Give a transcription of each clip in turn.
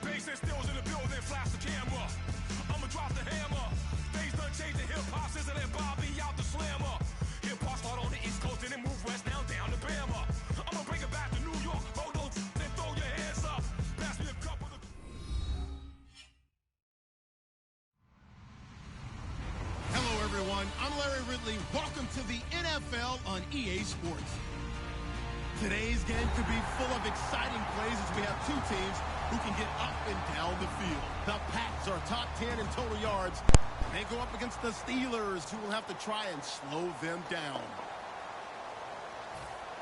Bass stills in the building, flash the camera. I'ma drop the hammer. Things done changed the hip-hop, Sizzle and Bobby out the slammer. Hip-hop start on the East Coast and then move west, now down to Bama. I'ma bring it back to New York, hold those and throw your hands up. Pass me a cup of the... Hello, everyone. I'm Larry Ridley. Welcome to the NFL on EA Sports. Today's game could be full of exciting plays as we have two teams who can get up and down the field. The Pats are top 10 in total yards. They go up against the Steelers, who will have to try and slow them down.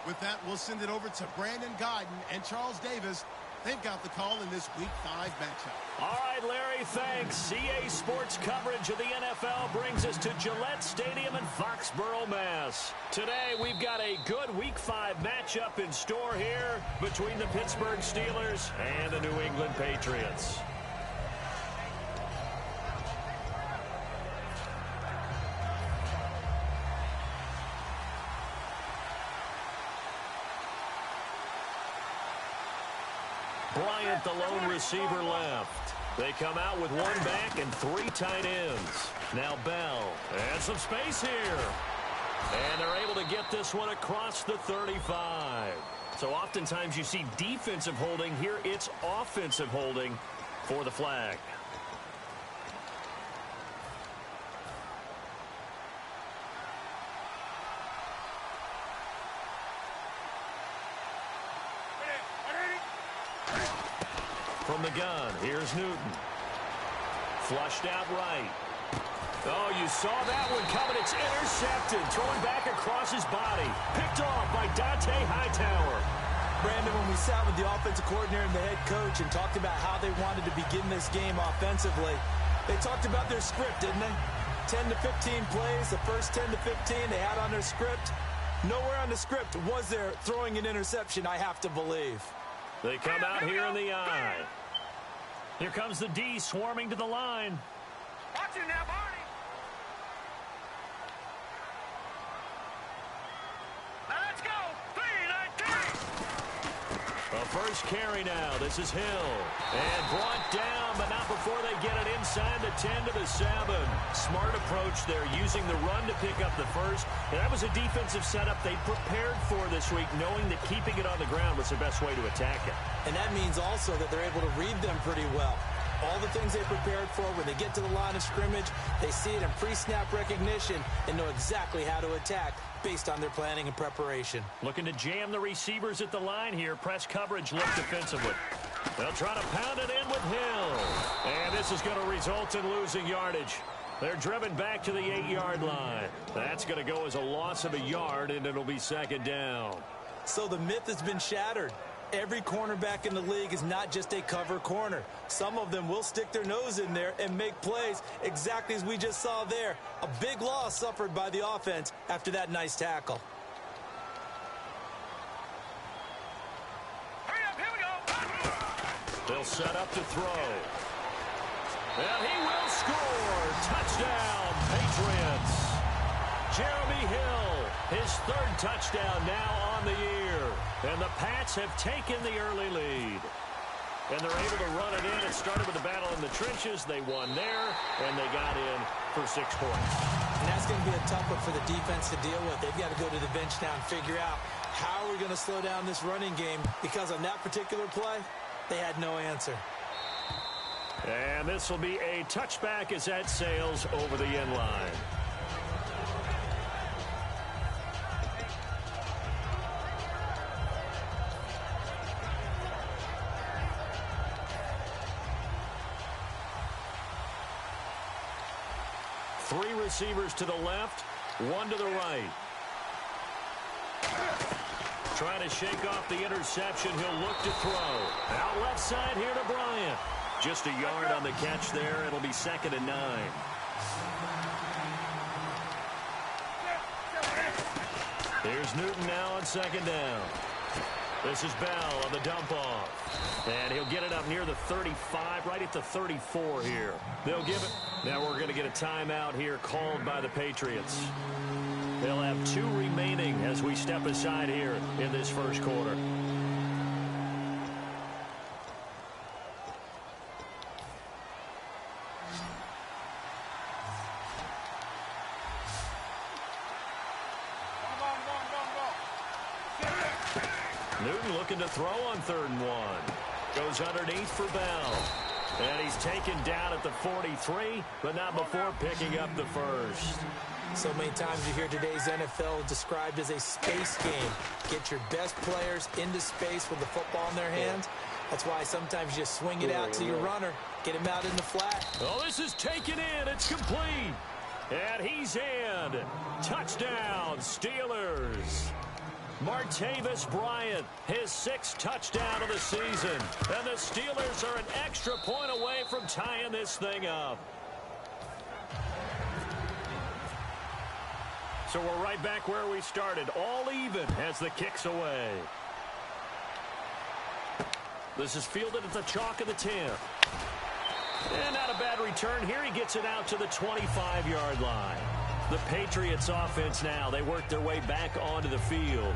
With that, we'll send it over to Brandon Gaudin and Charles Davis. They've got the call in this Week 5 matchup. All right, Larry, thanks. EA Sports coverage of the NFL brings us to Gillette Stadium in Foxborough, Mass. Today, we've got a good Week 5 matchup in store here between the Pittsburgh Steelers and the New England Patriots. Bryant, the lone receiver, left. They come out with one back and three tight ends. Now Bell, and some space here. And they're able to get this one across the 35. So oftentimes you see defensive holding. Here it's offensive holding for the flag. From the gun, here's Newton. Flushed out right. Oh, you saw that one coming. It's intercepted. Throwing back across his body. Picked off by Dante Hightower. Brandon, when we sat with the offensive coordinator and the head coach and talked about how they wanted to begin this game offensively, they talked about their script, didn't they? 10 to 15 plays, the first 10 to 15 they had on their script. Nowhere on the script was there throwing an interception, I have to believe. They come out here in the I. Here comes the D swarming to the line. Watch it now, Barney. Let's go. 3-19. A first carry now. This is Hill. And brought down, but not before they get it inside the 10 to the 7. Smart approach there, using the run to pick up the first. And that was a defensive setup they prepared for this week, knowing that keeping it on the ground was the best way to attack it. And that means also that they're able to read them pretty well. All the things they prepared for, when they get to the line of scrimmage, they see it in pre-snap recognition and know exactly how to attack based on their planning and preparation. Looking to jam the receivers at the line here. Press coverage look defensively. They'll try to pound it in with Hill. And this is going to result in losing yardage. They're driven back to the 8-yard line. That's going to go as a loss of a yard, and it'll be second down. So the myth has been shattered. Every cornerback in the league is not just a cover corner. Some of them will stick their nose in there and make plays exactly as we just saw there. A big loss suffered by the offense after that nice tackle. Hurry up, here we go. They'll set up to throw. And he will score. Touchdown, Patriots. Jeremy Hill, his third touchdown now on the year. And the Pats have taken the early lead. And they're able to run it in. It started with a battle in the trenches. They won there, and they got in for 6 points. And that's going to be a tough one for the defense to deal with. They've got to go to the bench now and figure out how are we going to slow down this running game, because on that particular play, they had no answer. And this will be a touchback as that sails over the end line. Three receivers to the left, one to the right. Trying to shake off the interception. He'll look to throw. Out left side here to Bryant. Just a yard on the catch there. It'll be 2nd and 9. Here's Newton now on 2nd down. This is Bell on the dump off. And he'll get it up near the 35, right at the 34 here. They'll give it. Now we're going to get a timeout here called by the Patriots. They'll have 2 remaining as we step aside here in this first quarter. Newton looking to throw on 3rd and 1. Goes underneath for Bell. And he's taken down at the 43, but not before picking up the first. So many times you hear today's NFL described as a space game. Get your best players into space with the football in their hands. That's why sometimes you just swing it out to your runner. Get him out in the flat. Oh, this is taken in. It's complete. And he's in. Touchdown, Steelers. Martavis Bryant, his 6th touchdown of the season. And the Steelers are an extra point away from tying this thing up. So we're right back where we started, all even as the kick's away. This is fielded at the chalk of the 10. And not a bad return here. He gets it out to the 25-yard line. The Patriots offense now, they work their way back onto the field.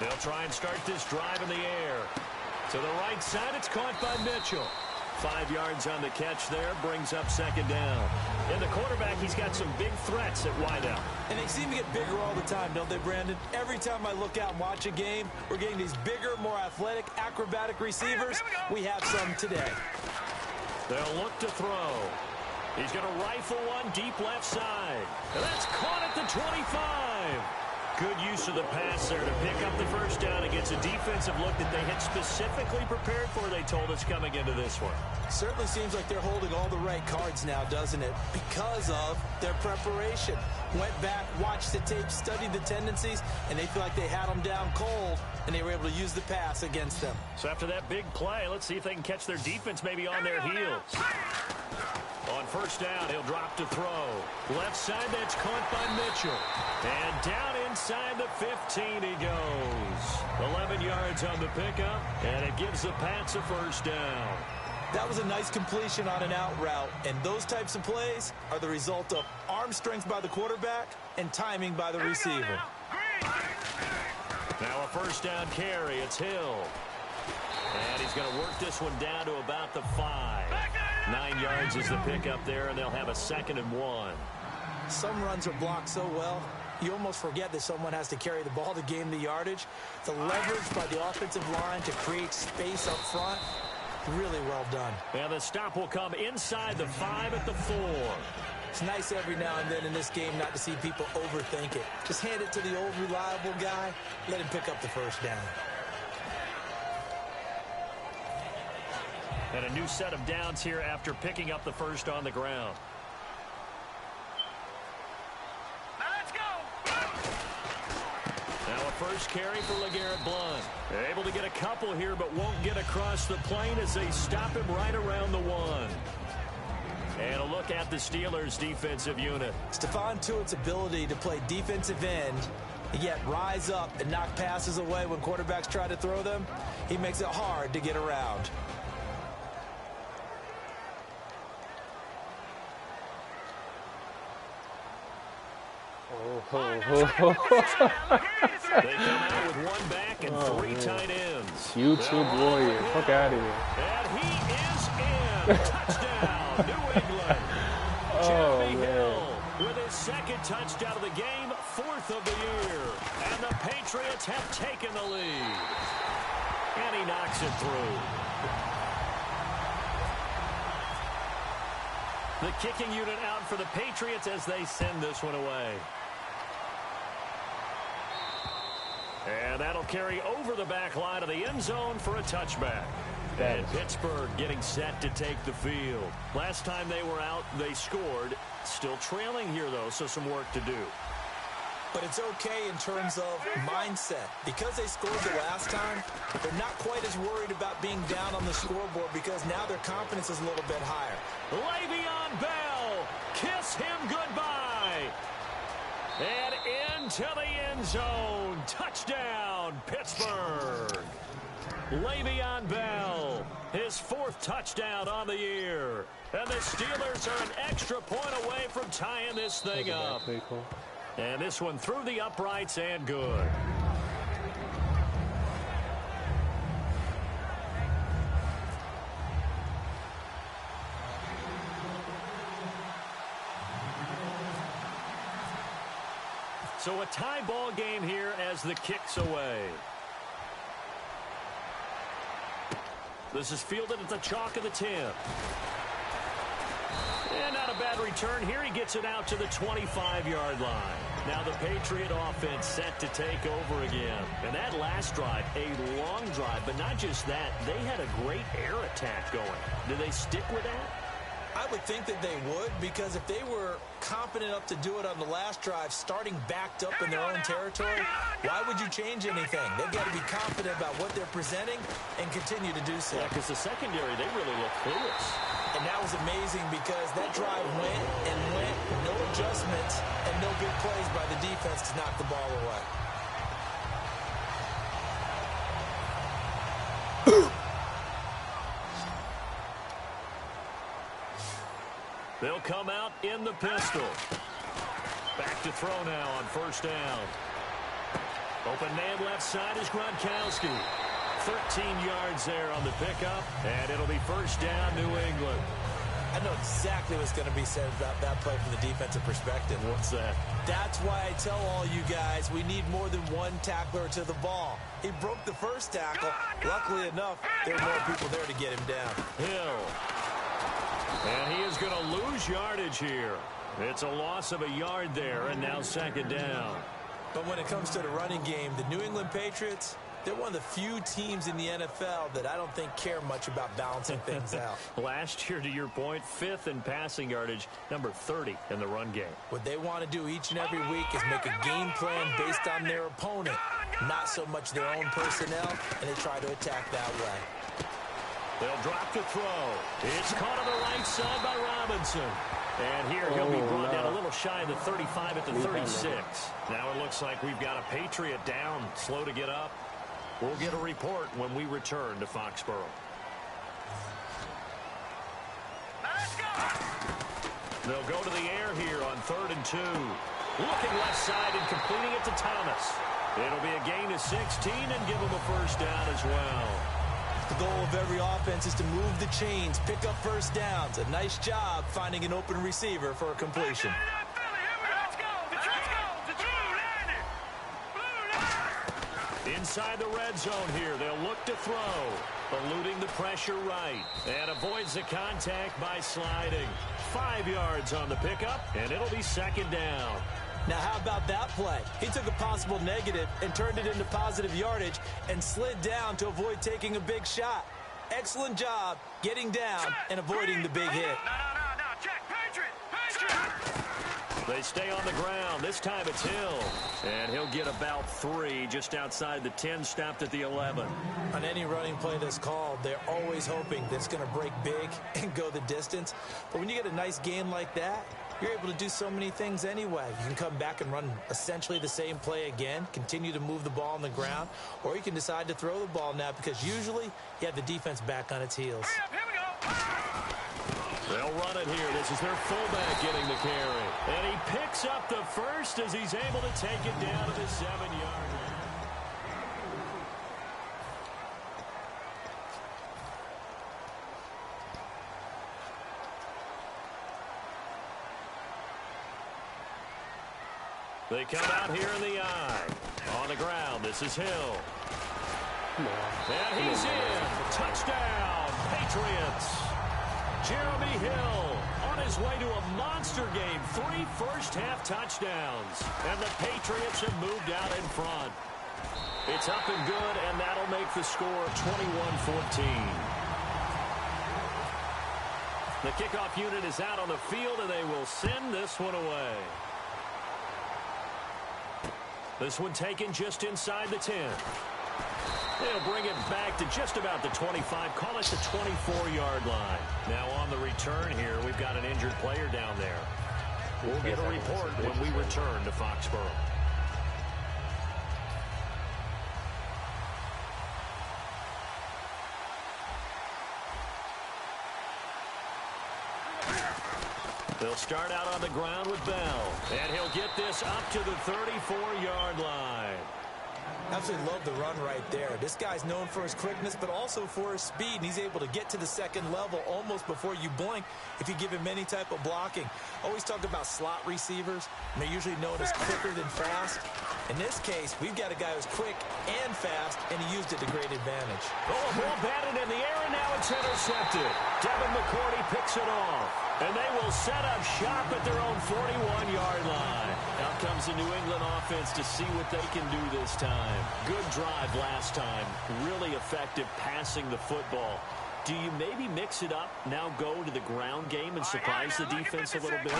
They'll try and start this drive in the air. To the right side, it's caught by Mitchell. 5 yards on the catch there, brings up 2nd down. And the quarterback, he's got some big threats at wideout. And they seem to get bigger all the time, don't they, Brandon? Every time I look out and watch a game, we're getting these bigger, more athletic, acrobatic receivers. We have some today. They'll look to throw. He's going to rifle one deep left side. And that's caught at the 25. Good use of the pass there to pick up the first down against a defensive look that they had specifically prepared for, they told us, coming into this one. Certainly seems like they're holding all the right cards now, doesn't it? Because of their preparation. Went back, watched the tape, studied the tendencies, and they feel like they had them down cold, and they were able to use the pass against them. So after that big play, let's see if they can catch their defense maybe on their heels. On first down, he'll drop to throw. Left side, that's caught by Mitchell. And down inside the 15 he goes. 11 yards on the pickup, and it gives the Pats a first down. That was a nice completion on an out route, and those types of plays are the result of arm strength by the quarterback and timing by the receiver. Now a first down carry, it's Hill. And he's going to work this one down to about the 5. 9 yards is the pickup there, and they'll have a 2nd and 1. Some runs are blocked so well, you almost forget that someone has to carry the ball to gain the yardage. The leverage by the offensive line to create space up front, really well done. And the stop will come inside the 5 at the 4. It's nice every now and then in this game not to see people overthink it. Just hand it to the old reliable guy, let him pick up the first down. And a new set of downs here after picking up the first on the ground. Now let's go. Now a first carry for LeGarrette Blount. They're able to get a couple here, but won't get across the plane as they stop him right around the 1. And a look at the Steelers' defensive unit. Stephon Tuitt's ability to play defensive end, yet rise up and knock passes away when quarterbacks try to throw them, he makes it hard to get around. They come out with one back and 3 tight ends. YouTube warrior. Fuck out of here. And he is in. Touchdown, New England. Jeremy Hill with his 2nd touchdown of the game, 4th of the year. And the Patriots have taken the lead. And he knocks it through. The kicking unit out for the Patriots as they send this one away. And that'll carry over the back line of the end zone for a touchback. And Pittsburgh getting set to take the field. Last time they were out, they scored. Still trailing here, though, so some work to do. But it's okay in terms of mindset. Because they scored the last time, they're not quite as worried about being down on the scoreboard because now their confidence is a little bit higher. Le'Veon Bell, kiss him goodbye. And into the end zone. Touchdown, Pittsburgh. Le'Veon Bell, his 4th touchdown on the year. And the Steelers are an extra point away from tying this thing up. And this one through the uprights and good. – So a tie ball game here as the kick's away. This is fielded at the chalk of the 10. And not a bad return here. He gets it out to the 25-yard line. Now the Patriot offense set to take over again. And that last drive, a long drive, but not just that. They had a great air attack going. Do they stick with that? I would think that they would, because if they were confident enough to do it on the last drive, starting backed up in their own territory, why would you change anything? They've got to be confident about what they're presenting and continue to do so. Yeah, because the secondary, they really look clueless. And that was amazing because that drive went and went, no adjustments, and no big plays by the defense to knock the ball away. They'll come out in the pistol. Back to throw now on first down. Open man left side is Gronkowski. 13 yards there on the pickup, and it'll be first down, New England. I know exactly what's going to be said about that play from the defensive perspective. What's that? That's why I tell all you guys we need more than one tackler to the ball. He broke the first tackle. Luckily enough, there were more people there to get him down. Hill. And he is going to lose yardage here. It's a loss of a yard there, and now second down. But when it comes to the running game, the New England Patriots, they're one of the few teams in the NFL that I don't think care much about balancing things out. Last year, to your point, 5th in passing yardage, number 30 in the run game. What they want to do each and every week is make a game plan based on their opponent, not so much their own personnel, and they try to attack that way. They'll drop to throw. It's caught on the right side by Robinson. And here he'll be brought down a little shy of the 35 at the 36. Now it looks like we've got a Patriot down, slow to get up. We'll get a report when we return to Foxborough. They'll go to the air here on 3rd and 2. Looking left side and completing it to Thomas. It'll be a gain of 16 and give him a first down as well. The goal of every offense is to move the chains, pick up first downs. A nice job finding an open receiver for a completion. Inside the red zone here, they'll look to throw. Eluding the pressure right. And avoids the contact by sliding. 5 yards on the pickup, and it'll be second down. Now, how about that play? He took a possible negative and turned it into positive yardage and slid down to avoid taking a big shot. Excellent job getting down and avoiding the big hit. They stay on the ground. This time it's Hill. And he'll get about 3 just outside the 10, stopped at the 11. On any running play that's called, they're always hoping that it's going to break big and go the distance. But when you get a nice game like that, you're able to do so many things anyway. You can come back and run essentially the same play again, continue to move the ball on the ground, or you can decide to throw the ball now because usually you have the defense back on its heels. They'll run it here. This is their fullback getting the carry. And he picks up the first as he's able to take it down to the 7-yard line. They come out here in the eye. On the ground, this is Hill. And he's in. Touchdown, Patriots. Jeremy Hill on his way to a monster game. 3 first-half touchdowns. And the Patriots have moved out in front. It's up and good, and that'll make the score 21-14. The kickoff unit is out on the field, and they will send this one away. This one taken just inside the 10. They'll bring it back to just about the 25. Call it the 24-yard line. Now on the return here, we've got an injured player down there. We'll get a report when we return to Foxborough. They'll start out on the ground with Bell. And he'll get this up to the 34-yard line. Absolutely love the run right there. This guy's known for his quickness, but also for his speed, and he's able to get to the second level almost before you blink if you give him any type of blocking. Always talk about slot receivers, and they're usually known as quicker than fast. In this case, we've got a guy who's quick and fast, and he used it to great advantage. Oh, ball batted in the air, and now it's intercepted. Devin McCourty picks it off, and they will set up shop at their own 41-yard line. Out comes the New England offense to see what they can do this time. Good drive last time. Really effective passing the football. Do you maybe mix it up, now go to the ground game and surprise the defense a little bit?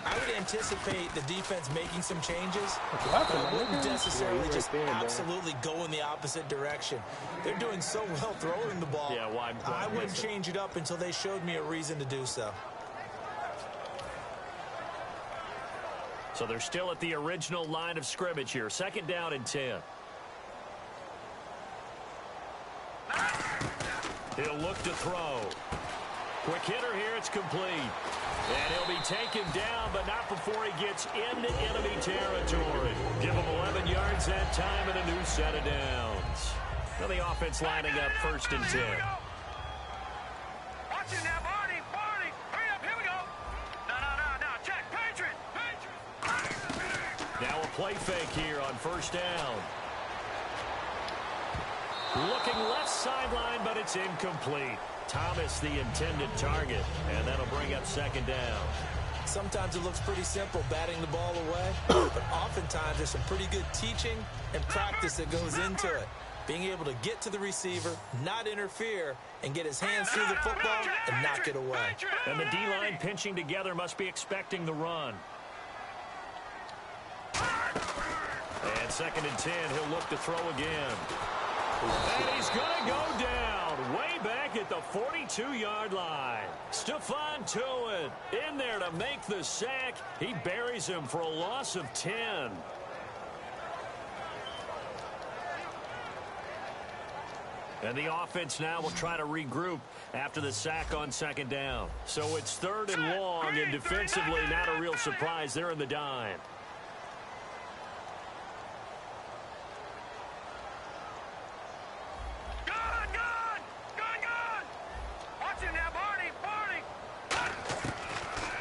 I would anticipate the defense making some changes. I wouldn't necessarily just absolutely go in the opposite direction. They're doing so well throwing the ball. Yeah, why I wouldn't change it up until they showed me a reason to do so. So they're still at the original line of scrimmage here. 2nd down and 10. He'll look to throw. Quick hitter here. It's complete. And he'll be taken down, but not before he gets into enemy territory. Give him 11 yards that time and a new set of downs. Now the offense lining up 1st and 10. Watch it now, Barney. Hurry up, here we go. No, check. Patriot. Now a play fake here on 1st down. Looking left sideline, but it's incomplete. Thomas the intended target, and that'll bring up 2nd down. Sometimes it looks pretty simple, batting the ball away, but oftentimes there's some pretty good teaching and practice that goes into it. Being able to get to the receiver, not interfere, and get his hands through the football and knock it away. And the D-line pinching together must be expecting the run. And 2nd and 10, he'll look to throw again. And he's going to go down way back at the 42-yard line. Stephon Tuitt in there to make the sack. He buries him for a loss of 10. And the offense now will try to regroup after the sack on 2nd down. So it's 3rd and long, and defensively not a real surprise. They're in the dime.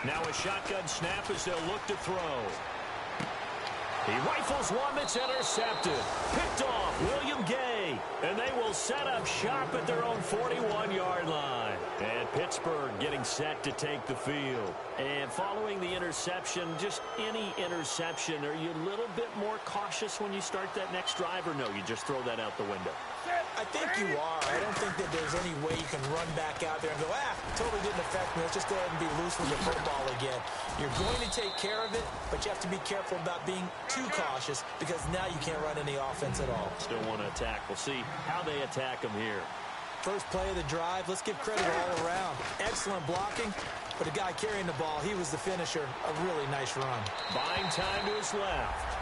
Now a shotgun snap as they'll look to throw. He rifles one that's intercepted. Picked off William Gay. And they will set up shop at their own 41-yard line. And Pittsburgh getting set to take the field. And following the interception, just any interception, are you a little bit more cautious when you start that next drive, or no, you just throw that out the window? I think you are. I don't think that there's any way you can run back out there and go, totally didn't affect me. Let's just go ahead and be loose with the football again. You're going to take care of it, but you have to be careful about being too cautious because now you can't run any offense at all. Still want to attack. We'll see how they attack them here. First play of the drive, let's give credit all around. Excellent blocking, but the guy carrying the ball, he was the finisher. A really nice run. Buying time to his left.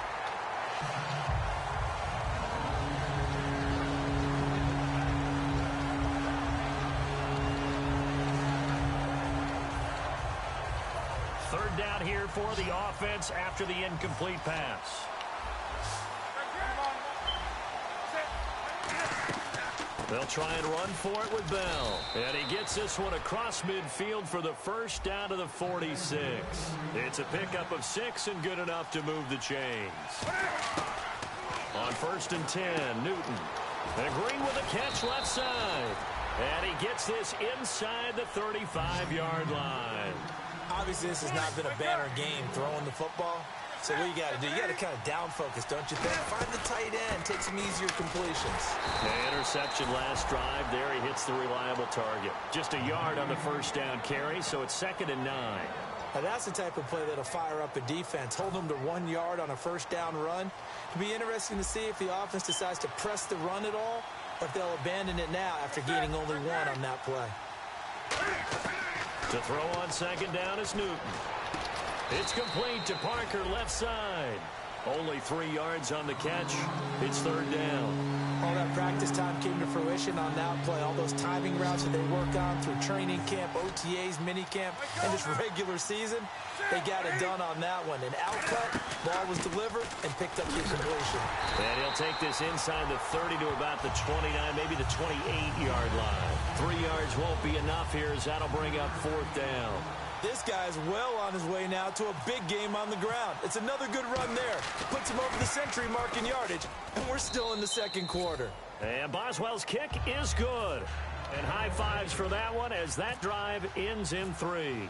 Third down here for the offense after the incomplete pass. They'll try and run for it with Bell. And he gets this one across midfield for the first down to the 46. It's a pickup of 6 and good enough to move the chains. On 1st and 10, Newton. And Green with a catch left side. And he gets this inside the 35-yard line. Obviously, this has not been a banner game throwing the football. So what you got to do, you got to kind of down focus, don't you think? Find the tight end, take some easier completions. The interception last drive. There he hits the reliable target. Just a yard on the first down carry, so it's 2nd and 9. Now that's the type of play that'll fire up a defense. Hold them to 1 yard on a first down run. It'll be interesting to see if the offense decides to press the run at all, or if they'll abandon it now after gaining only 1 on that play. To throw on 2nd down is Newton. It's complete to Parker left side. Only 3 yards on the catch. It's third down. All that practice time came to fruition on that play. All those timing routes that they work on through training camp, OTAs, mini camp, and just regular season, they got it done on that one. An outcut, ball was delivered, and picked up the completion. And he'll take this inside the 30 to about the 29, maybe the 28-yard line. 3 yards won't be enough here as that'll bring up fourth down. This guy's well on his way now to a big game on the ground. It's another good run there. Puts him over the century mark in yardage, and we're still in the second quarter. And Boswell's kick is good. And high fives for that one as that drive ends in 3.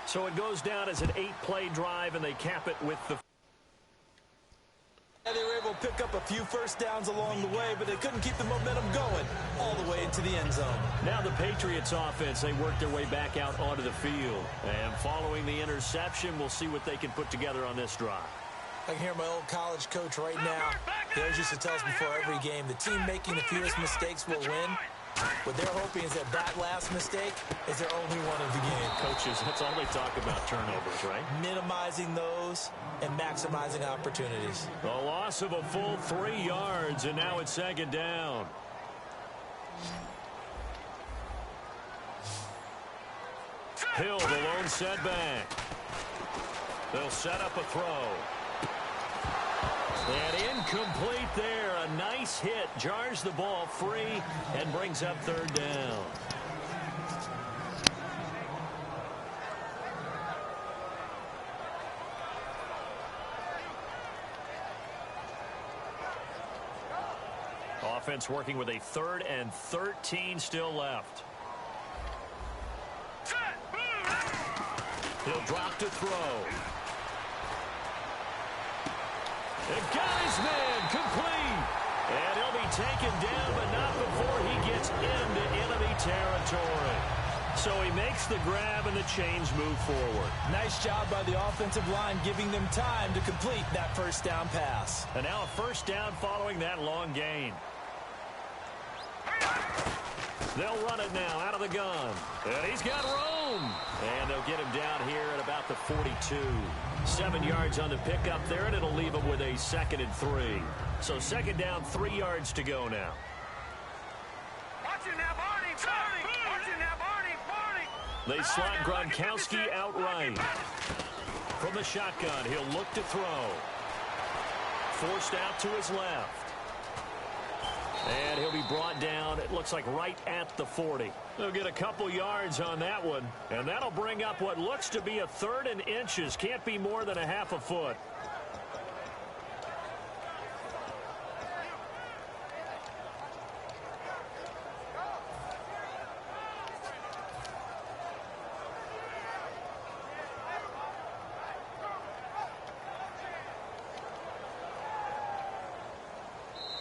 So it goes down as an 8-play drive, and they cap it with the... They were able to pick up a few first downs along the way, but they couldn't keep the momentum going all the way into the end zone. Now the Patriots offense, they work their way back out onto the field. And following the interception, we'll see what they can put together on this drive. I can hear my old college coach right now. He always used to tell us before every game, the team making the fewest mistakes will win. What they're hoping is that that last mistake is their only one of the game. Coaches, that's all they talk about, turnovers, right? Minimizing those and maximizing opportunities. The loss of a full 3 yards, and now it's second down. Hill, the lone setback. They'll set up a throw. And incomplete there. A nice hit. Jars the ball free and brings up third down. Offense working with a 3rd and 13 still left. He'll drop to throw. And got his man complete. And he'll be taken down, but not before he gets into enemy territory. So he makes the grab and the chains move forward. Nice job by the offensive line giving them time to complete that first down pass. And now a first down following that long gain. They'll run it now out of the gun. And he's got room. And they'll get him down here at about the 42. 7 yards on the pickup there, and it'll leave him with a 2nd and 3. So second down, 3 yards to go now. They slot Gronkowski outright. From the shotgun, he'll look to throw. Forced out to his left. And he'll be brought down, it looks like right at the 40. They'll get a couple yards on that one, and that'll bring up what looks to be a 3rd and inches. Can't be more than a half a foot.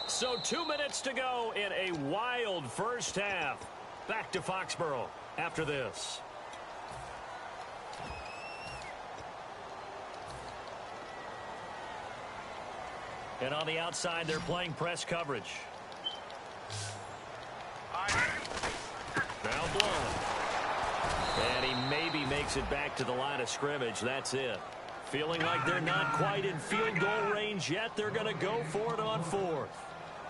So 2 minutes to go in a wild first half. Back to Foxborough after this. And on the outside, they're playing press coverage. Now Blount. And he maybe makes it back to the line of scrimmage. That's it. Feeling like they're not quite in field goal range yet. They're going to go for it on 4th.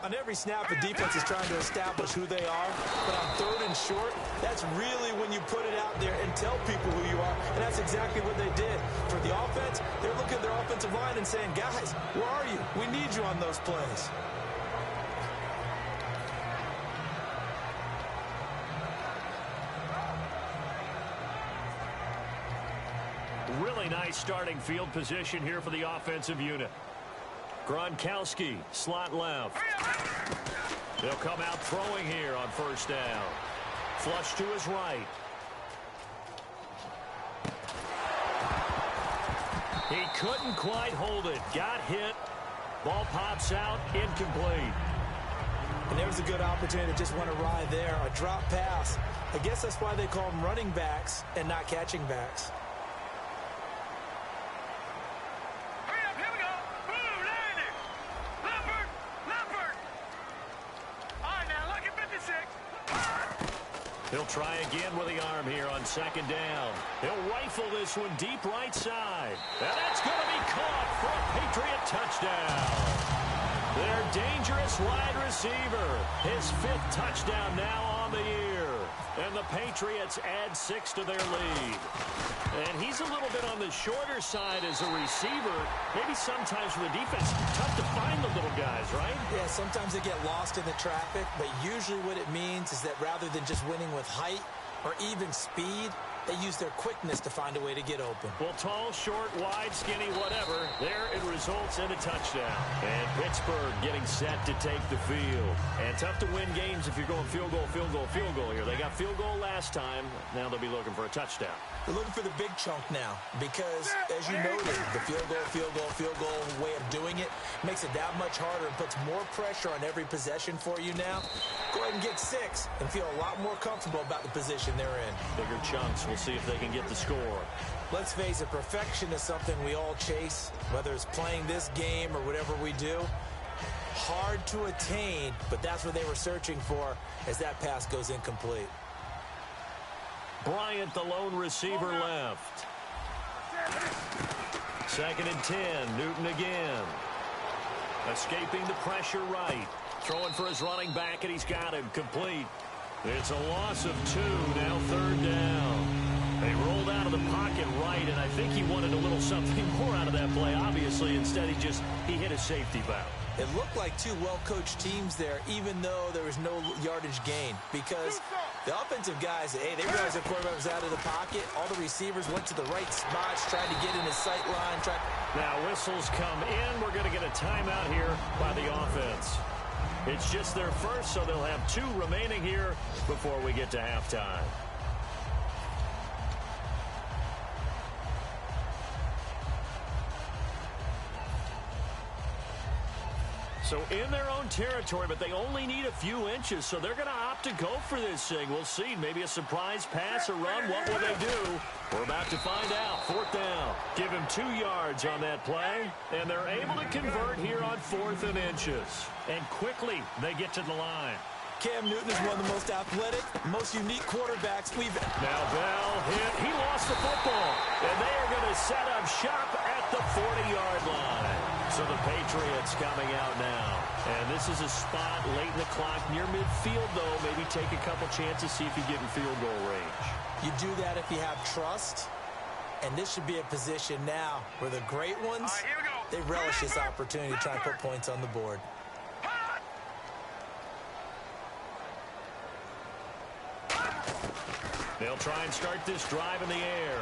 On every snap, the defense is trying to establish who they are. But on 3rd and short, that's really when you put it out there and tell people who you are. And that's exactly what they did. For the offense, they're looking at their offensive line and saying, guys, where are you? We need you on those plays. Really nice starting field position here for the offensive unit. Gronkowski, slot left. They'll come out throwing here on first down. Flush to his right. He couldn't quite hold it. Got hit. Ball pops out. Incomplete. And there was a good opportunity to just went awry there. A drop pass. I guess that's why they call them running backs and not catching backs. He'll try again with the arm here on second down. He'll rifle this one deep right side. And that's going to be caught for a Patriot touchdown. Their dangerous wide receiver. His 5th touchdown now on the year. And the Patriots add 6 to their lead. And he's a little bit on the shorter side as a receiver. Maybe sometimes for the defense, tough to find the little guys, right? Yeah, sometimes they get lost in the traffic, but usually what it means is that rather than just winning with height or even speed, they use their quickness to find a way to get open. Well, tall, short, wide, skinny, whatever, there it results in a touchdown. And Pittsburgh getting set to take the field. And tough to win games if you're going field goal, field goal, field goal here. They got field goal last time. Now they'll be looking for a touchdown. They're looking for the big chunk now because, as you noted, the field goal way of doing it makes it that much harder and puts more pressure on every possession for you now. Go ahead and get 6 and feel a lot more comfortable about the position they're in. Bigger chunks. We'll see if they can get the score. Let's face it, perfection is something we all chase, whether it's playing this game or whatever we do. Hard to attain, but that's what they were searching for as that pass goes incomplete. Bryant, the lone receiver, left. 2nd and 10. Newton again. Escaping the pressure right. Throwing for his running back, and he's got him complete. It's a loss of 2. Now 3rd down. They rolled out of the pocket right, and I think he wanted a little something more out of that play, obviously. Instead, he hit a safety valve. It looked like 2 well-coached teams there, even though there was no yardage gain, because the offensive guys, hey, they realized their quarterback was out of the pocket. All the receivers went to the right spots, tried to get in his sight line. Now whistles come in. We're going to get a timeout here by the offense. It's just their first, so they'll have 2 remaining here before we get to halftime. So in their own territory, but they only need a few inches, so they're going to opt to go for this thing. We'll see. Maybe a surprise pass or run. What will they do? We're about to find out. 4th down. Give him 2 yards on that play, and they're able to convert here on 4th and inches. And quickly, they get to the line. Cam Newton is one of the most athletic, most unique quarterbacks we've... Now Bell hit. He lost the football, and they are going to set up shop at the 40-yard line. So the Patriots coming out now. And this is a spot late in the clock near midfield, though. Maybe take a couple chances, see if you get in field goal range. You do that if you have trust. And this should be a position now where the great ones, they relish this opportunity to try and put points on the board. They'll try and start this drive in the air.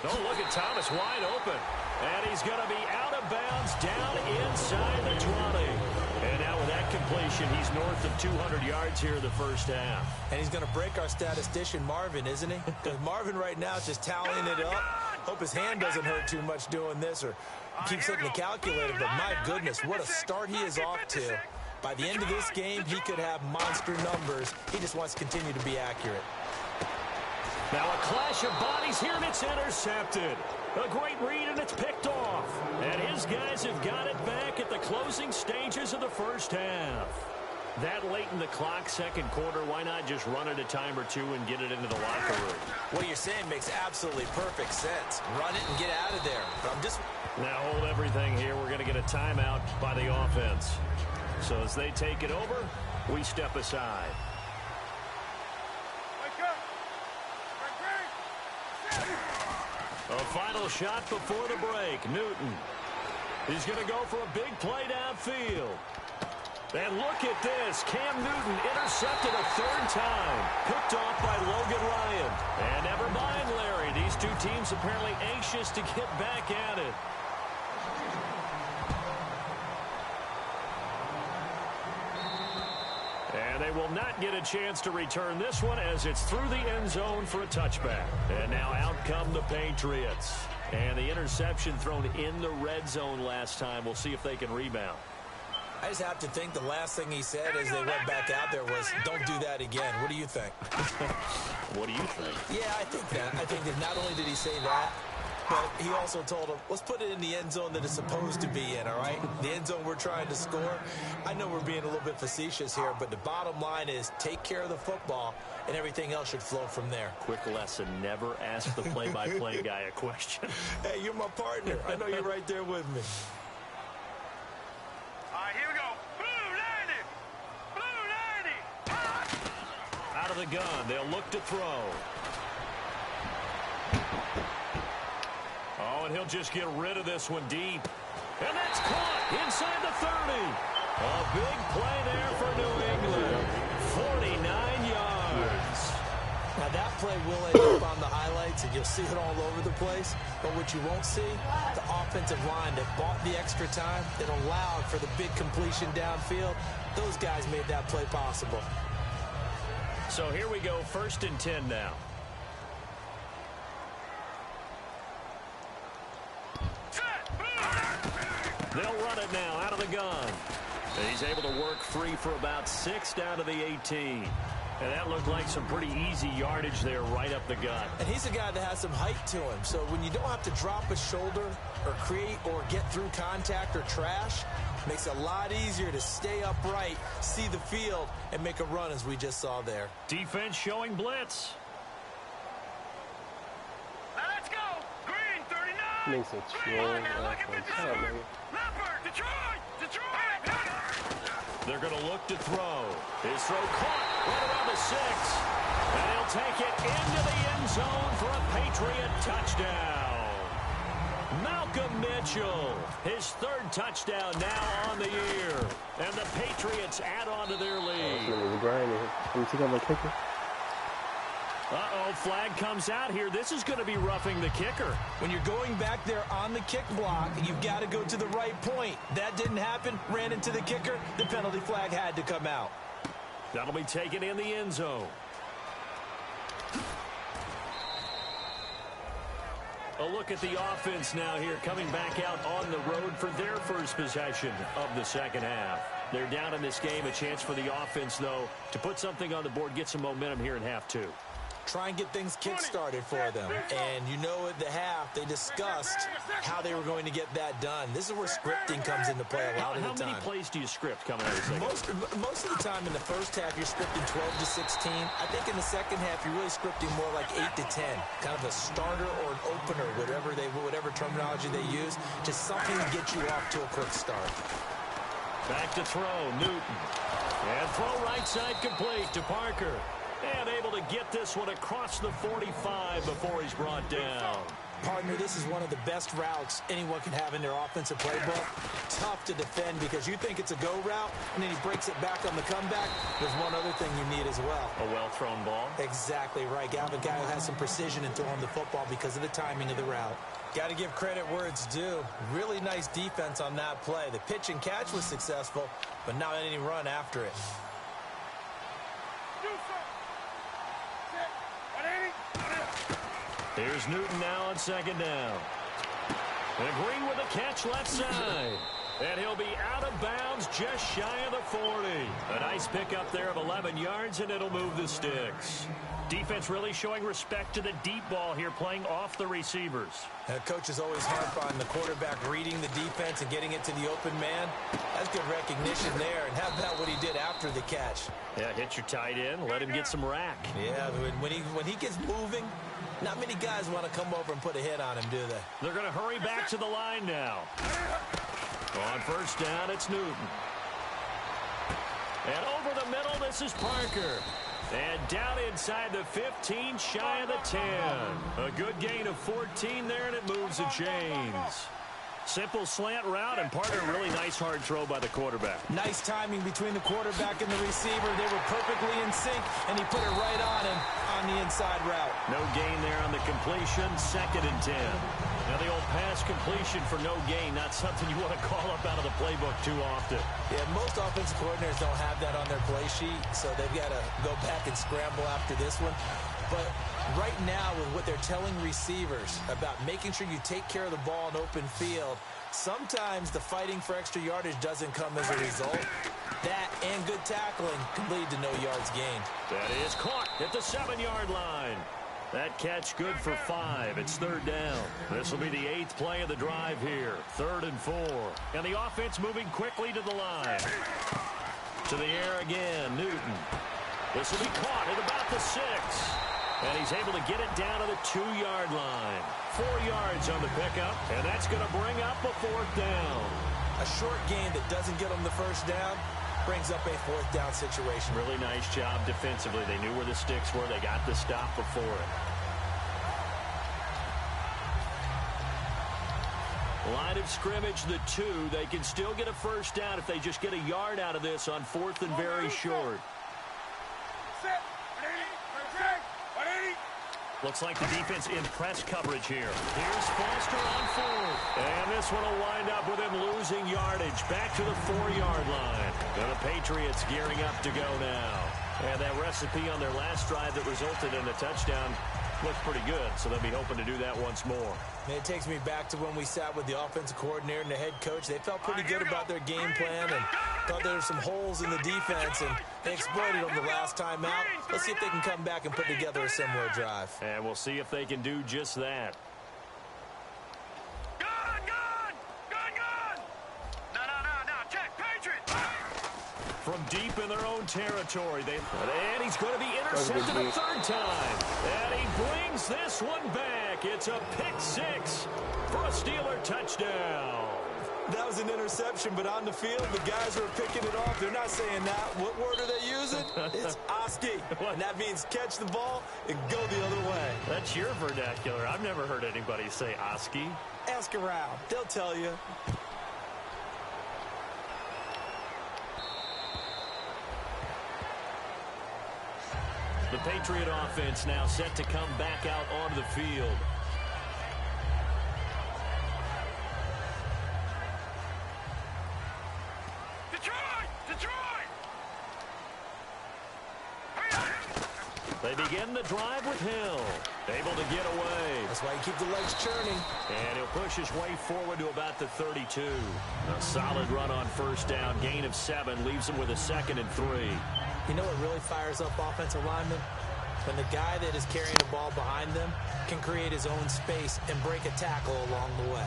Oh, look at Thomas wide open. And he's going to be out of bounds down inside the 20. And now with that completion, he's north of 200 yards here in the first half. And he's going to break our statistician, Marvin, isn't he? Because Marvin right now is just tallying it up. Hope his hand doesn't hurt too much doing this or keeps hitting the calculator. But my goodness, what a start he is off to. By the end of this game, he could have monster numbers. He just wants to continue to be accurate. Now a clash of bodies here, and it's intercepted. A great read, and it's picked off. And his guys have got it back at the closing stages of the first half. That late in the clock, second quarter, why not just run it a time or 2 and get it into the locker room? What you're saying makes absolutely perfect sense. Run it and get out of there. But I'm just... Now hold everything here. We're going to get a timeout by the offense. So as they take it over, we step aside. A final shot before the break. Newton. He's going to go for a big play downfield. And look at this. Cam Newton intercepted a 3rd time. Picked off by Logan Ryan. And never mind, Larry. These 2 teams apparently anxious to get back at it. And they will not get a chance to return this one as it's through the end zone for a touchback. And now out come the Patriots. And the interception thrown in the red zone last time. We'll see if they can rebound. I just have to think the last thing he said as they went back out there was, don't do that again. What do you think? What do you think? Yeah, I think that. I think that not only did he say that, but he also told him, let's put it in the end zone that it's supposed to be in, all right? The end zone we're trying to score. I know we're being a little bit facetious here, but the bottom line is take care of the football, and everything else should flow from there. Quick lesson, never ask the play-by-play guy a question. Hey, you're my partner. I know you're right there with me. All right, here we go. Blue 90. Blue 90. Out of the gun, they'll look to throw. Oh, and he'll just get rid of this one deep. And that's caught inside the 30. A big play there for New England. 49 yards. Now, that play will end up on the highlights, and you'll see it all over the place. But what you won't see, the offensive line that bought the extra time, that allowed for the big completion downfield, those guys made that play possible. So here we go, 1st and 10 now. They'll run it now out of the gun. And he's able to work free for about 6 down to the 18. And that looked like some pretty easy yardage there right up the gut. And he's a guy that has some height to him. So when you don't have to drop a shoulder or create or get through contact or trash, makes it a lot easier to stay upright, see the field, and make a run as we just saw there. Defense showing blitz. Now let's go. Green 39. Makes a troll offense. Shut up, nigga. Leopard, Detroit. They're going to look to throw. His throw caught right around the 6. And he'll take it into the end zone for a Patriot touchdown. Malcolm Mitchell, his 3rd touchdown now on the year. And the Patriots add on to their lead. Let me take out my kicker. Uh-oh, flag comes out here. This is going to be roughing the kicker. When you're going back there on the kick block, you've got to go to the right point. That didn't happen, ran into the kicker. The penalty flag had to come out. That'll be taken in the end zone. A look at the offense now here, coming back out on the road for their first possession of the second half. They're down in this game. A chance for the offense, though, to put something on the board, get some momentum here in half 2. Try and get things kick-started for them. And you know at the half, they discussed how they were going to get that done. This is where scripting comes into play a lot of the time. How many plays do you script coming out of the second? Most of the time in the first half, you're scripting 12 to 16. I think in the second half, you're really scripting more like 8 to 10. Kind of a starter or an opener, whatever terminology they use. Just something to get you off to a quick start. Back to throw, Newton. And throw right side complete to Parker. And able to get this one across the 45 before he's brought down. Partner, this is one of the best routes anyone can have in their offensive playbook. Tough to defend because you think it's a go route, and then he breaks it back on the comeback. There's one other thing you need as well. A well-thrown ball. Exactly right. Got a guy who has some precision in throwing the football because of the timing of the route. Got to give credit where it's due. Really nice defense on that play. The pitch and catch was successful, but not any run after it. Here's Newton now on 2nd down. And Green with a catch left side. And he'll be out of bounds just shy of the 40. A nice pickup there of 11 yards, and it'll move the sticks. Defense really showing respect to the deep ball here, playing off the receivers. Coaches always harp on the quarterback reading the defense and getting it to the open man. That's good recognition there. And how about what he did after the catch? Yeah, hit your tight end, let him get some rack. Yeah, when he gets moving, not many guys want to come over and put a hit on him, do they? They're going to hurry back to the line now. On 1st down, it's Newton. And over the middle, this is Parker. And down inside the 15, shy of the 10. A good gain of 14 there, and it moves the chains. Simple slant route, and part of a really nice hard throw by the quarterback. Nice timing between the quarterback and the receiver. They were perfectly in sync, and he put it right on him on the inside route. No gain there on the completion, 2nd and 10. Now the old pass completion for no gain, not something you want to call up out of the playbook too often. Yeah, most offensive coordinators don't have that on their play sheet, so they've got to go back and scramble after this one. But right now, with what they're telling receivers about making sure you take care of the ball in open field, sometimes the fighting for extra yardage doesn't come as a result. That and good tackling can lead to no yards gained. That is caught at the 7-yard line. That catch good for 5. It's third down. This will be the 8th play of the drive here. 3rd and 4. And the offense moving quickly to the line. To the air again, Newton. This will be caught at about the 6. And he's able to get it down to the 2-yard line. 4 yards on the pickup, and that's going to bring up a 4th down. A short game that doesn't get them the first down brings up a 4th down situation. Really nice job defensively. They knew where the sticks were. They got the stop before it. Line of scrimmage, the 2. They can still get a first down if they just get a yard out of this on 4th and very short. Looks like the defense in press coverage here. Here's Foster on 4th. And this one will wind up with him losing yardage. Back to the 4-yard line. And the Patriots gearing up to go now. And that recipe on their last drive that resulted in a touchdown looks pretty good, so they'll be hoping to do that once more. And it takes me back to when we sat with the offensive coordinator and the head coach. They felt pretty good about their game plan and thought there were some holes in the defense, and they exploited them the last time out. Let's see if they can come back and put together a similar drive. And we'll see if they can do just that. From deep in their own territory, and he's going to be intercepted a 3rd time. And he brings this one back. It's a pick 6 for a Steeler touchdown. That was an interception, but on the field, the guys are picking it off. They're not saying that. What word are they using? It's Oski. And that means catch the ball and go the other way. That's your vernacular. I've never heard anybody say Oski. Ask around. They'll tell you. The Patriot offense now set to come back out onto the field. Detroit! They begin the drive with Hill. Able to get away. That's why you keep the legs churning. And he'll push his way forward to about the 32. A solid run on first down. Gain of 7 leaves him with a 2nd and 3. You know what really fires up offensive linemen? When the guy that is carrying the ball behind them can create his own space and break a tackle along the way.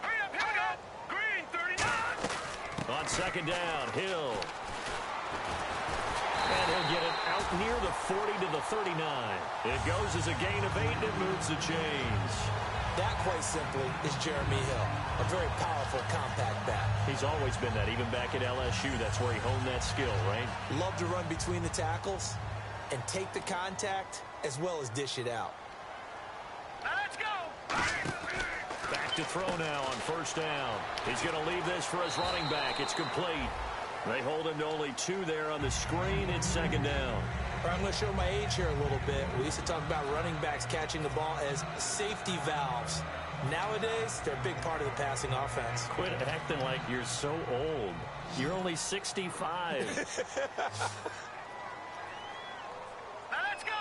Hurry up! Green, 39! On 2nd down, Hill. And he'll get it out near the 40 to the 39. It goes as a gain of 8, and it moves the chains. That, quite simply, is Jeremy Hill. A very powerful, compact back. He's always been that. Even back at LSU, that's where he honed that skill, right? Love to run between the tackles and take the contact as well as dish it out. Now let's go! Back to throw now on first down. He's going to leave this for his running back. It's complete. They hold him to only 2 there on the screen. It's 2nd down. I'm going to show my age here a little bit. We used to talk about running backs catching the ball as safety valves. Nowadays, they're a big part of the passing offense. Quit acting like you're so old. You're only 65. Now let's go!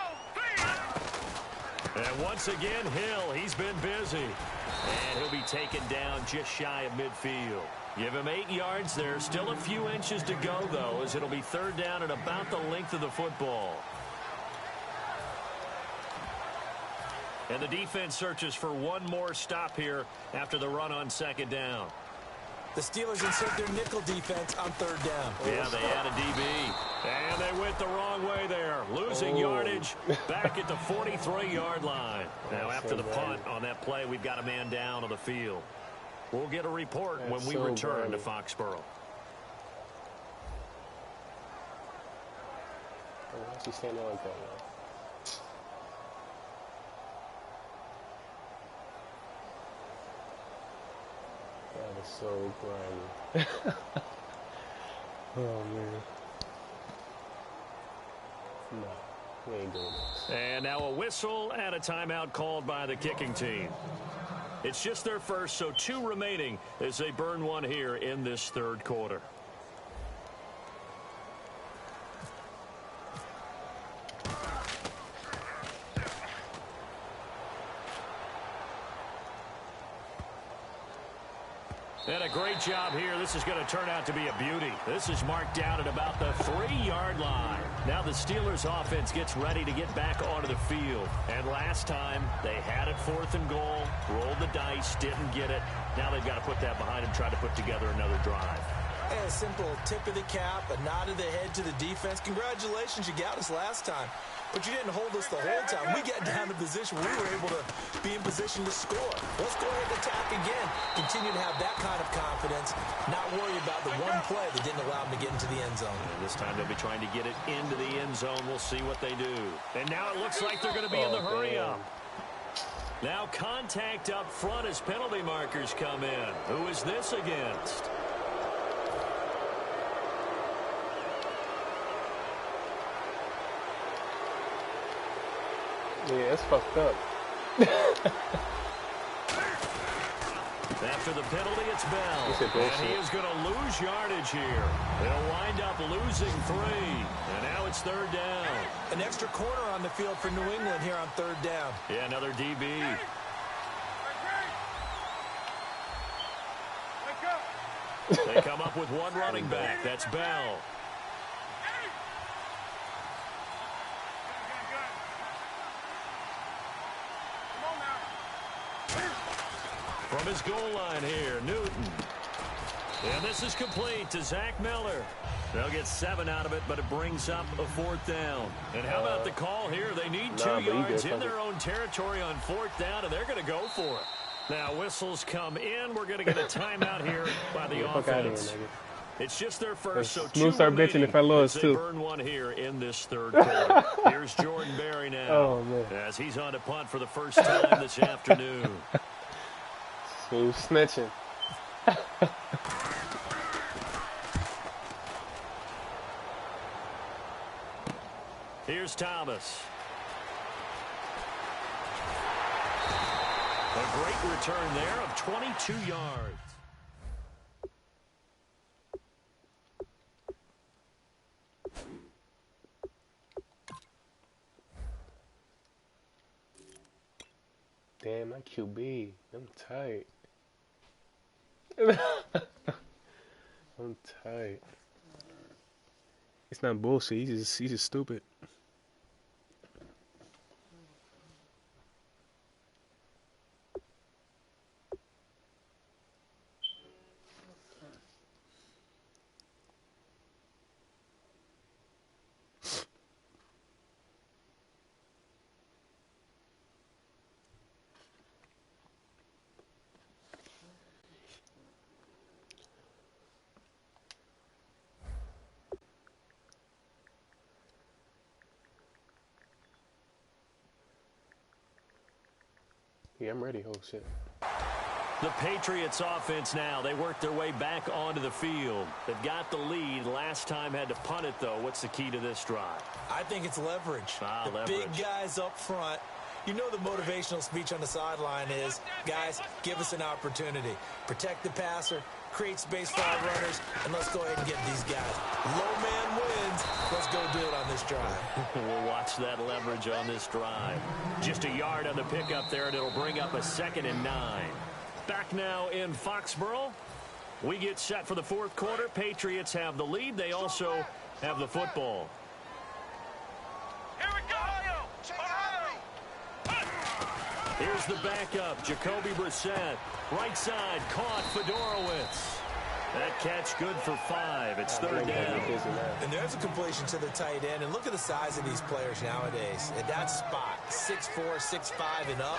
And once again, Hill, he's been busy. And he'll be taken down just shy of midfield. Give him 8 yards there. Still a few inches to go, though, as it'll be 3rd down at about the length of the football. And the defense searches for one more stop here after the run on 2nd down. The Steelers insert their nickel defense on 3rd down. Yeah, they add a DB. And they went the wrong way there. Losing yardage back at the 43-yard line. Now, after the punt on that play, we've got a man down on the field. We'll get a report when we return to Foxborough. Why is he standing like that now? That is so grimy. Oh, man. No, we ain't doing this. And now a whistle and a timeout called by the kicking team. It's just their first, so 2 remaining as they burn one here in this 3rd quarter. And a great job here. This is going to turn out to be a beauty. This is marked down at about the 3-yard line. Now the Steelers offense gets ready to get back onto the field. And last time, they had it 4th and goal, rolled the dice, didn't get it. Now they've got to put that behind them, try to put together another drive. And a simple tip of the cap, a nod of the head to the defense. Congratulations, you got us last time. But you didn't hold us the whole time. We got down to position where we were able to be in position to score. Let's go ahead and attack again. Continue to have that kind of confidence, not worry about the one play that didn't allow them to get into the end zone. And this time they'll be trying to get it into the end zone. We'll see what they do. And now it looks like they're going to be in the hurry-up. Now contact up front as penalty markers come in. Who is this against? Yeah, it's fucked up. After the penalty, it's Bell. And he is going to lose yardage here. They'll wind up losing 3. And now it's 3rd down. An extra corner on the field for New England here on 3rd down. Yeah, another DB. They come up with one running back. That's Bell. From his goal line here, Newton. And this is complete to Zach Miller. They'll get 7 out of it, but it brings up a 4th down. And how about the call here? They need 2 yards in their own territory on 4th down, and they're going to go for it. Now, whistles come in. We're going to get a timeout here by the offense. It's just their first, so 2 start bitching if I lose, they too. burn one here in this 3rd quarter. Here's Jordan Berry now. Oh, man. As he's on to punt for the first time this afternoon. Smooth snitching. Here's Thomas. A great return there of 22 yards. Damn, my QB. I'm tight. I'm tight. It's not bullshit. He's just stupid. Yeah, I'm ready. Oh, shit. The Patriots offense now. They work their way back onto the field. They've got the lead. Last time had to punt it, though. What's the key to this drive? I think it's leverage. Leverage. Big guys up front. You know the motivational speech on the sideline is, guys, give us an opportunity. Protect the passer, create space for our runners, and let's go ahead and get these guys. Low man wins. Let's go do it on this drive. We'll watch that leverage on this drive. Just a yard on the pickup there, and it'll bring up a 2nd and 9. Back now in Foxborough. We get set for the 4th quarter. Patriots have the lead. They also have the football. Here we go! Here's the backup, Jacoby Brissett. Right side, caught Fedorowicz. That catch good for 5. It's 3rd down. And there's a completion to the tight end. And look at the size of these players nowadays. At that spot, 6'4", 6'5", and up.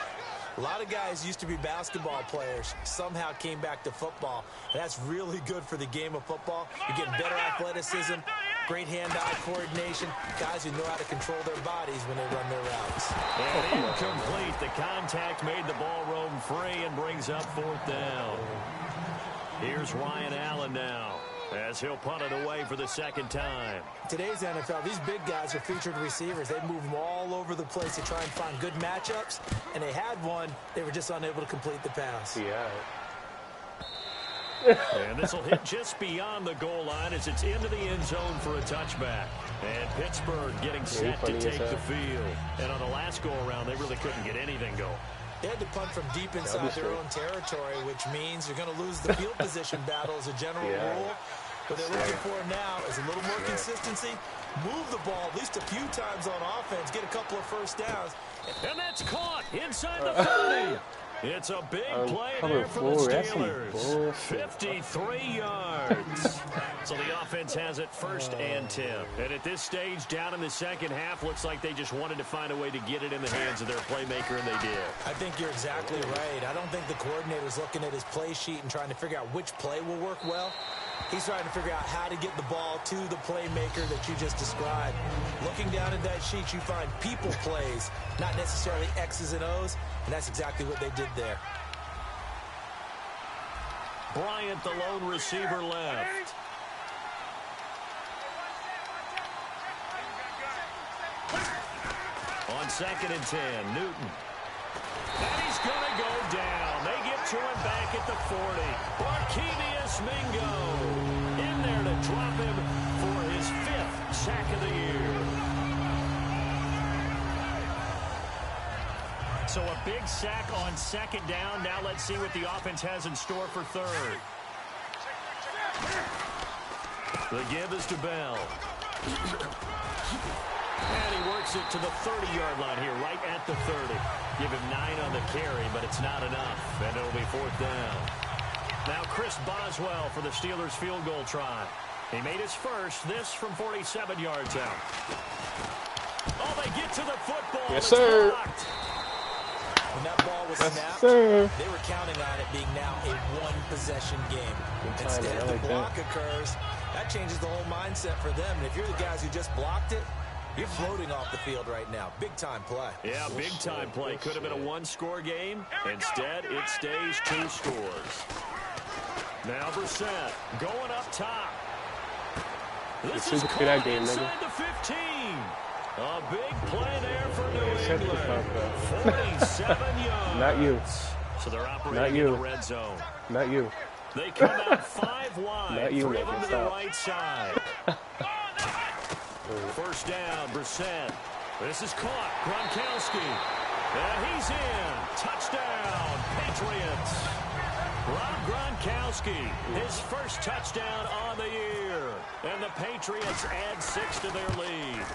A lot of guys used to be basketball players, somehow came back to football. And that's really good for the game of football. You're getting better athleticism, great hand-eye coordination, guys who know how to control their bodies when they run their routes. And incomplete. The contact made the ball roam free and brings up 4th down. Here's Ryan Allen now, as he'll punt it away for the 2nd time. Today's NFL, these big guys are featured receivers. They move them all over the place to try and find good matchups, and they had one. They were just unable to complete the pass. Yeah. And this will hit just beyond the goal line as it's into the end zone for a touchback. And Pittsburgh getting set to take the field. And on the last go-around, they really couldn't get anything going. They had to punt from deep inside their own territory, which means you're going to lose the field position battle as a general rule. What they're looking for now is a little more consistency. Move the ball at least a few times on offense. Get a couple of first downs. And that's caught inside the 30. It's a big play there for the Steelers. 53 yards. So the offense has it 1st and 10. And at this stage, down in the second half, looks like they just wanted to find a way to get it in the hands of their playmaker, and they did. I think you're exactly right. I don't think the coordinator's looking at his play sheet and trying to figure out which play will work well. He's trying to figure out how to get the ball to the playmaker that you just described. Looking down at that sheet, you find people plays, not necessarily X's and O's, and that's exactly what they did there. Bryant, the lone receiver, left. On 2nd and 10, Newton. And he's going to go down. They get to him back at the 40. Barkevious Mingo in there to drop him for his 5th sack of the year. So a big sack on 2nd down. Now let's see what the offense has in store for 3rd. The give is to Bell. And he works it to the 30-yard line here, right at the 30. Give him 9 on the carry, but it's not enough, and it'll be 4th down. Now Chris Boswell for the Steelers field goal try. He made his first, this from 47 yards out. Oh, they get to the football. Yes, sir. Blocked. When that ball was snapped, they were counting on it being now a one-possession game. Instead, the block occurs. That changes the whole mindset for them. And if you're the guys who just blocked it, you're floating off the field right now. Big-time play. Yeah, big-time play. Could have been a one-score game. Instead, it stays 2 scores. Now Brissett going up top. This is caught inside the 15. A big play there for New England. 47 yards. Not you. So they're operating in the red zone. Not you. They come out 5 wide. Not you, 3 of them to the stop. right side. 1st down, Brissett. This is caught. Gronkowski. And he's in. Touchdown, Patriots. Rob Gronkowski, his 1st touchdown on the year. And the Patriots add 6 to their lead.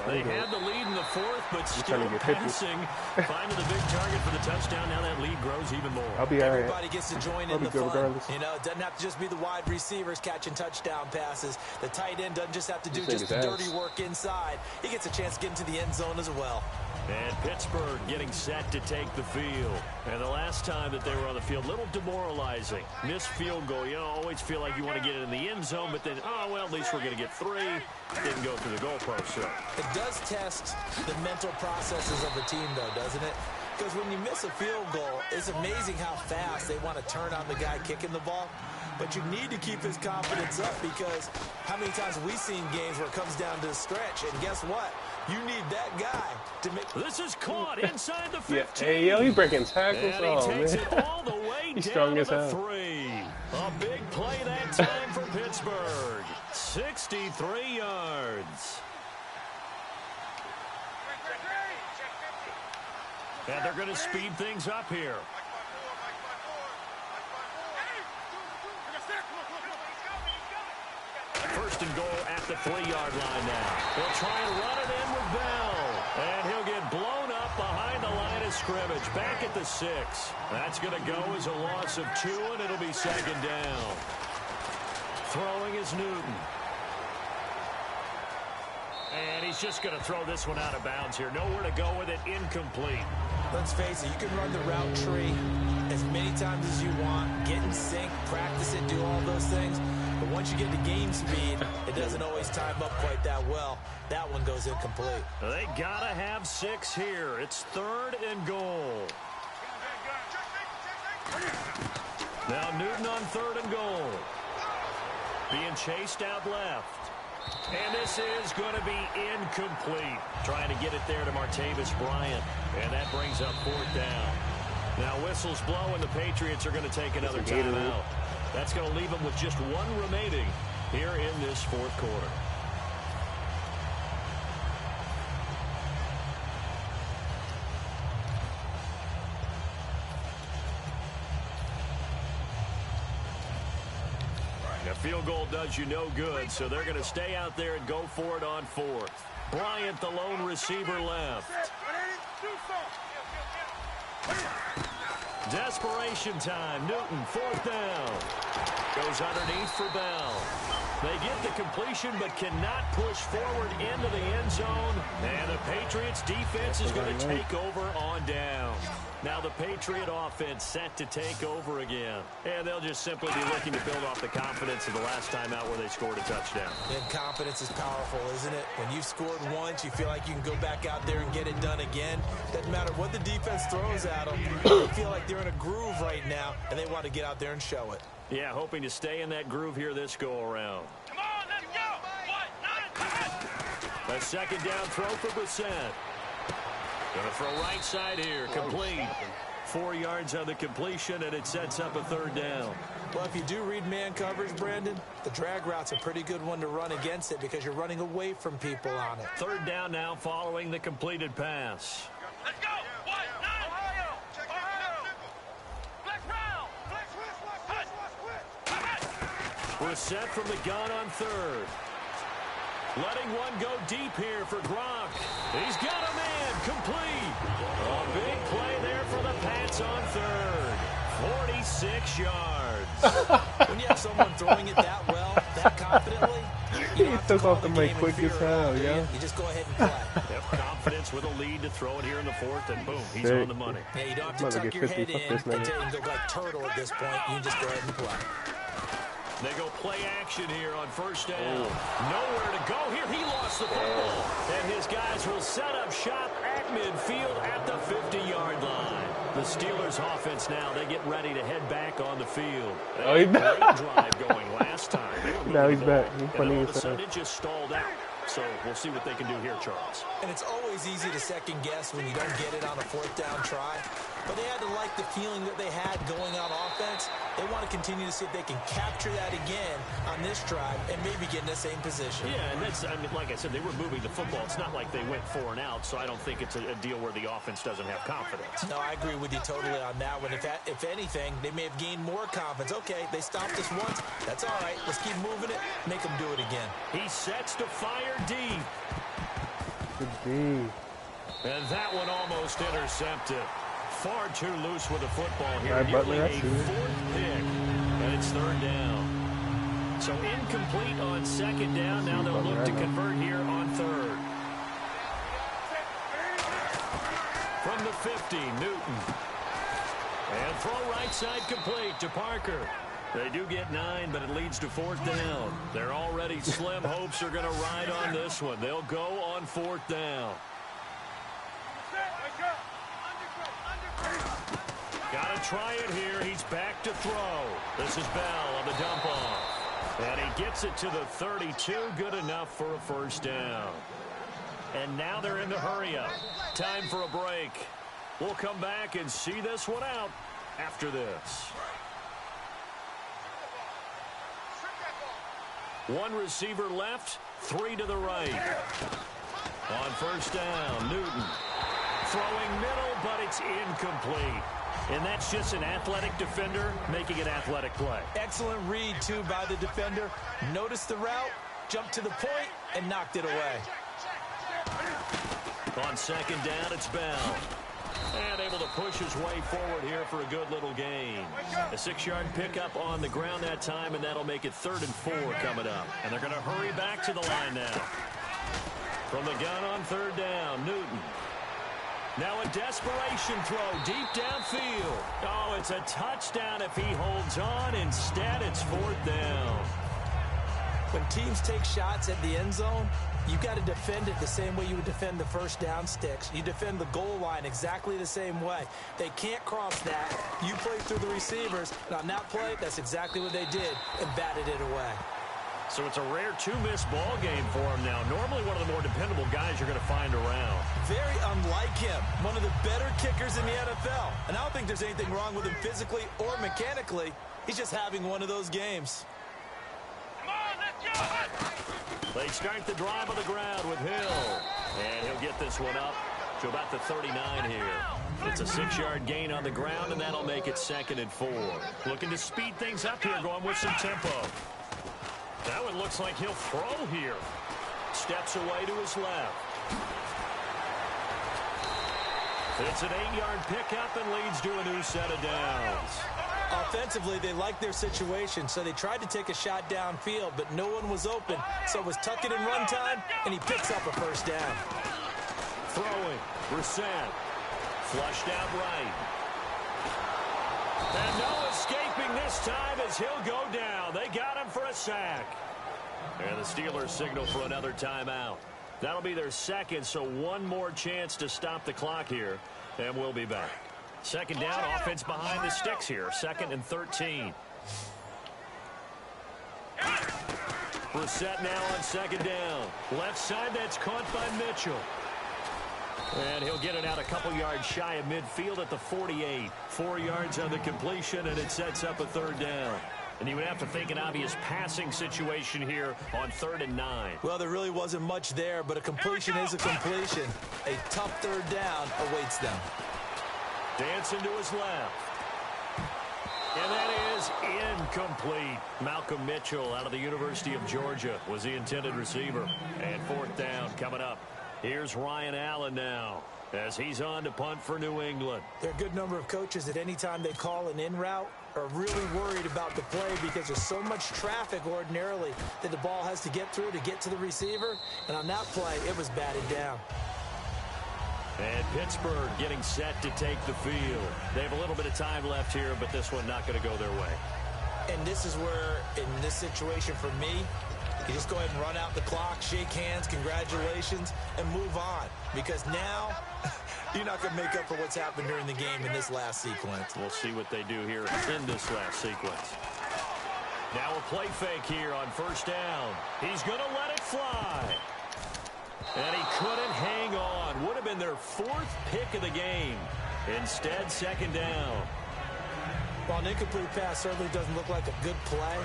They had the lead in the 4th, but still passing. Finding the big target for the touchdown. Now that lead grows even more. I'll be all right. Everybody gets to join in the fun. Regardless. You know, it doesn't have to just be the wide receivers catching touchdown passes. The tight end doesn't just have to do just the dirty work inside. He gets a chance to get into the end zone as well. And Pittsburgh getting set to take the field. And the last time that they were on the field, a little demoralizing. Missed field goal. You know, always feel like you want to get it in the end zone, but then, oh, well, at least we're going to get 3. Didn't go through the goalpost. So. It does test the mental processes of the team, though, doesn't it? Because when you miss a field goal, it's amazing how fast they want to turn on the guy kicking the ball. But you need to keep his confidence up, because how many times have we seen games where it comes down to the stretch, and guess what? You need that guy to make... This is caught inside the 15. Yeah, hey, yo, he's breaking tackles. And he takes it all the way he's down strong to as the hell. 3. A big play that time for Pittsburgh. 63 yards. And they're going to speed things up here. First and goal at the 3-yard line now. They'll try and run it in with Bell. And he'll get blown up behind the line of scrimmage. Back at the 6. That's going to go as a loss of 2, and it'll be 2nd down. Throwing is Newton. And he's just going to throw this one out of bounds here. Nowhere to go with it. Incomplete. Let's face it, you can run the route tree as many times as you want, get in sync, practice it, do all those things. But once you get to game speed, it doesn't always time up quite that well. That one goes incomplete. They got to have 6 here. It's 3rd and goal. Now Newton on 3rd and goal. Being chased out left. And this is going to be incomplete. Trying to get it there to Martavis Bryant. And that brings up 4th down. Now whistles blow, and the Patriots are going to take another timeout. That's going to leave them with just 1 remaining here in this 4th quarter. A field goal does you no good, so they're going to stay out there and go for it on fourth. Bryant, the lone receiver, left. Desperation time. Newton, fourth down. Goes underneath for Bell. They get the completion but cannot push forward into the end zone. And the Patriots defense is going to take over on down. Now the Patriot offense set to take over again. And they'll just simply be looking to build off the confidence of the last time out where they scored a touchdown. And confidence is powerful, isn't it? When you've scored once, you feel like you can go back out there and get it done again. Doesn't matter what the defense throws at them. They feel like they're in a groove right now, and they want to get out there and show it. Yeah, hoping to stay in that groove here this go-around. Come on, let's go. A second down throw for Brissett. Going to throw right side here. Complete. 4 yards on the completion, and it sets up a third down. Well, if you do read man coverage, Brandon, the drag route's a pretty good one to run against it because you're running away from people on it. Third down now following the completed pass. Let's go. Ohio. Flex round. Brissett from the gun on third. Letting one go deep here for Gronk. He's got a man. Complete. A big play there for the Pats on third. 46 yards. When you have someone throwing it that well, that confidently, you don't have to took call off the mic game quick in as fear hell, around, do yeah. You just go ahead and play. Yep, confidence with a lead to throw it here in the fourth, and boom, he's Hey. on the money. Yeah, you don't have to Mother tuck get your 50, head fuck in this man. and go like turtle at this point. You can just go ahead and play. They go play action here on first down. Nowhere to go here. He lost the football. And his guys will set up shop at midfield at the 50-yard line. The Steelers offense now, they get ready to head back on the field. They Oh, he's had a back. great drive going last time. They were Now moving he's the back. ball. He's And funny then all of as a sudden, hell. it just stalled out. So we'll see what they can do here, Charles. And it's always easy to second guess when you don't get it on a fourth down try. But they had to like the feeling that they had going on offense. They want to continue to see if they can capture that again on this drive and maybe get in the same position. Yeah, and that's, I mean, like I said, they were moving the football. It's not like they went 4 and out, so I don't think it's a deal where the offense doesn't have confidence. No, I agree with you totally on that one. If anything, they may have gained more confidence. Okay, they stopped us once. That's all right. Let's keep moving it. Make them do it again. He sets to fire deep. Good D. And that one almost intercepted. Far too loose with the football here. Right, Butler, Nearly I a see it. fourth pick. And it's third down. So incomplete on second down. Now they'll look to convert here on third. From the 50, Newton. And throw right side complete to Parker. They do get 9, but it leads to fourth down. Their already slim hopes are going to ride on this one. They'll go on fourth down. Got to try it here. He's back to throw. This is Bell on the dump off. And he gets it to the 32. Good enough for a first down. And now they're in the hurry up. Time for a break. We'll come back and see this one out after this. One receiver left, 3 to the right. On first down, Newton. Throwing middle, but it's incomplete. And that's just an athletic defender making an athletic play. Excellent read, too, by the defender. Noticed the route, jumped to the point, and knocked it away. On second down, it's Bell. And able to push his way forward here for a good little gain. A 6-yard pickup on the ground that time, and that'll make it 3rd and 4 coming up. And they're going to hurry back to the line now. From the gun on third down, Newton. Now a desperation throw deep downfield. Oh, it's a touchdown if he holds on. Instead, it's 4th down. When teams take shots at the end zone, you got to defend it the same way you would defend the first down sticks. You defend the goal line exactly the same way. They can't cross that. You play through the receivers. And on that play, that's exactly what they did and batted it away. So it's a rare 2-miss ball game for him now. Normally one of the more dependable guys you're going to find around. Very unlike him. One of the better kickers in the NFL. And I don't think there's anything wrong with him physically or mechanically. He's just having one of those games. They start the drive on the ground with Hill. And he'll get this one up to about the 39 here. It's a 6-yard gain on the ground, and that'll make it 2nd and 4. Looking to speed things up here, going with some tempo. That one looks like he'll throw here. Steps away to his left. It's an 8-yard pickup and leads to a new set of downs. Offensively, they liked their situation, so they tried to take a shot downfield, but no one was open. So it was tuck it in run time, and he picks up a first down. Throwing. Brissett. Flushed out right. And no escaping this time as he'll go down. They got him for a sack. And the Steelers signal for another timeout. That'll be their second, so one more chance to stop the clock here, and we'll be back. Second down, offense behind the sticks here. 2nd and 13. Brissett now on 2nd down. Left side, that's caught by Mitchell. And he'll get it out a couple yards shy of midfield at the 48. 4 yards on the completion, and it sets up a 3rd down. And you would have to think an obvious passing situation here on 3rd and 9. Well, there really wasn't much there, but a completion is a completion. A tough 3rd down awaits them. Dancing to his left. And that is incomplete. Malcolm Mitchell out of the University of Georgia was the intended receiver. And 4th down coming up. Here's Ryan Allen now as he's on to punt for New England. There are a good number of coaches that any time they call an in route are really worried about the play because there's so much traffic ordinarily that the ball has to get through to get to the receiver. And on that play, it was batted down. And Pittsburgh getting set to take the field. They have a little bit of time left here, but this one not going to go their way. And this is where, in this situation for me, you just go ahead and run out the clock, shake hands, congratulations, and move on. Because now, you're not going to make up for what's happened during the game in this last sequence. We'll see what they do here in this last sequence. Now a play fake here on 1st down. He's going to let it fly. And he couldn't hang on. Would have been their 4th pick of the game. Instead, 2nd down. While an incomplete pass certainly doesn't look like a good play,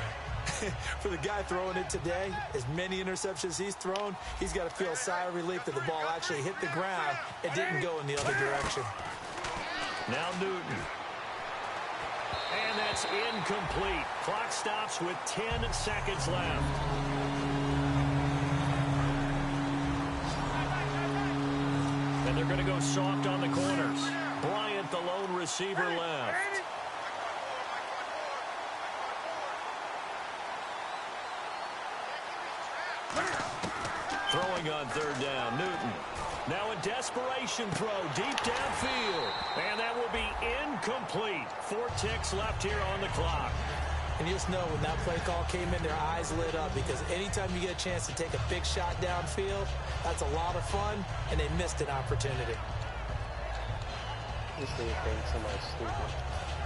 for the guy throwing it today, as many interceptions he's thrown, he's got to feel a sigh of relief that the ball actually hit the ground and didn't go in the other direction. Now Newton. And that's incomplete. Clock stops with 10 seconds left. And they're going to go soft on the corners. Bryant, the lone receiver, left. Throwing on 3rd down, Newton. Now a desperation throw deep downfield. And that will be incomplete. 4 ticks left here on the clock. And you just know when that play call came in, their eyes lit up because anytime you get a chance to take a big shot downfield, that's a lot of fun, and they missed an opportunity. This thing thinks somebody's stupid.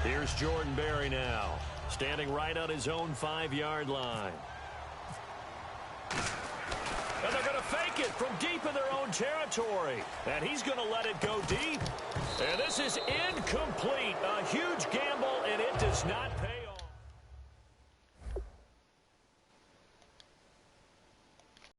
Here's Jordan Berry now, standing right on his own 5-yard line. And they're going to fake it from deep in their own territory. And he's going to let it go deep. And this is incomplete. A huge gamble, and it does not pay.